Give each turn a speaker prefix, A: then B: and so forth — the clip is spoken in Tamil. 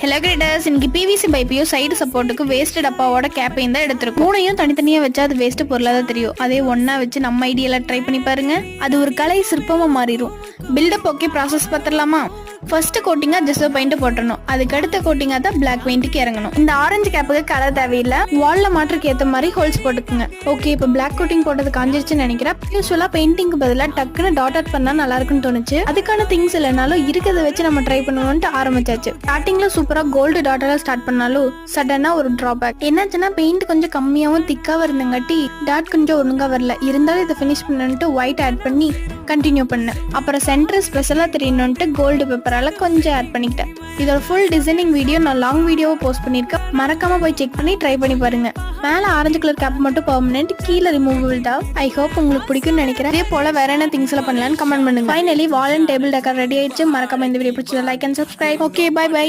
A: ஹலோ கிரேட்டர்ஸ், இன்னைக்கு பிவிசி பைப்பையும் சைடு சப்போர்ட்டுக்கு வேஸ்ட் டப்பாவோட கேப்பையும் தான் எடுத்திருக்கும். மூணையும் தனித்தனியா வச்சா அது வேஸ்ட் பொருளாக தான் தெரியும். அதே ஒன்னா வச்சு நம்ம ஐடியால ட்ரை பண்ணி பாருங்க, அது ஒரு கலை சிற்பமா மாறிடும். பில்டப் ஓகே, ப்ராசஸ் பார்த்துடலாமா? ஃபர்ஸ்ட் கோட்டிங்கா ஜெஸ்ஸோ பெயிண்ட் போட்டுறணும். அதுக்கு அடுத்த கோட்டிங்கா தான் பிளாக் பெயிண்ட்டுக்கு இறங்கணும். இந்த ஆரஞ்சு கேப்புக்கு கலர் தேவையில்லை, வால்ல மாற்றுக்கு ஏற்ற மாதிரி ஹோல்ஸ் போட்டுக்குங்க. ஓகே, இப்போ பிளாக் கோட்டிங் போட்டது காஞ்சிருச்சுன்னு நினைக்கிறேன். யூஸ்வலா பெயிண்டிங்க்கு பதிலாக டக்குன்னு டாட் அவுட் பண்ணா நல்லா இருக்குன்னு தோணுச்சு. அதுக்கான திங்ஸ் இல்லைனாலும் இருக்கிறத வச்சு நம்ம ட்ரை பண்ணுவோம்னு ஆரம்பிச்சாச்சு. ஸ்டார்டிங்ல சூப்பரா கோல்டு டாட்டால ஸ்டார்ட் பண்ணாலும் சடனா ஒரு டிராபேக் என்னாச்சுன்னா, பெயிண்ட் கொஞ்சம் கம்மியாவும் திக்காவும் இருந்தங்காட்டி டாட் கொஞ்சம் ஒழுங்கா வரல. இருந்தாலும் இதை ஃபினிஷ் பண்ணணும்ட்டு ஒயிட் ஆட் பண்ணி கண்டினியூ பண்ணேன். அப்புறம் சென்டர் ஸ்பெஷலா தெரியணும்ட்டு கோல்டு பேப்பரால கொஞ்சம் ஆட் பண்ணிக்கிட்டேன். இதோட ஃபுல் டிசைனிங் வீடியோ நான் லாங் வீடியோவை போஸ்ட் பண்ணியிருக்கேன், மறக்காம போய் செக் பண்ணி ட்ரை பண்ணி பாருங்க. மேல ஆரஞ்சு கலர் கேப் மட்டும் பெர்மனன்ட், கீழே ரிமூவபிள் தான். ஐ ஹோப் உங்களுக்கு பிடிக்கும்னு நினைக்கிறேன். இதே போல வேற என்ன திங்ஸ்ல பண்ணலாம்னு கமெண்ட் பண்ணுங்க. Finally wall and table decor ready ஆயிடுச்சு. மறக்காம இந்த வீடியோ பிடிச்சது like and subscribe. Okay, bye by.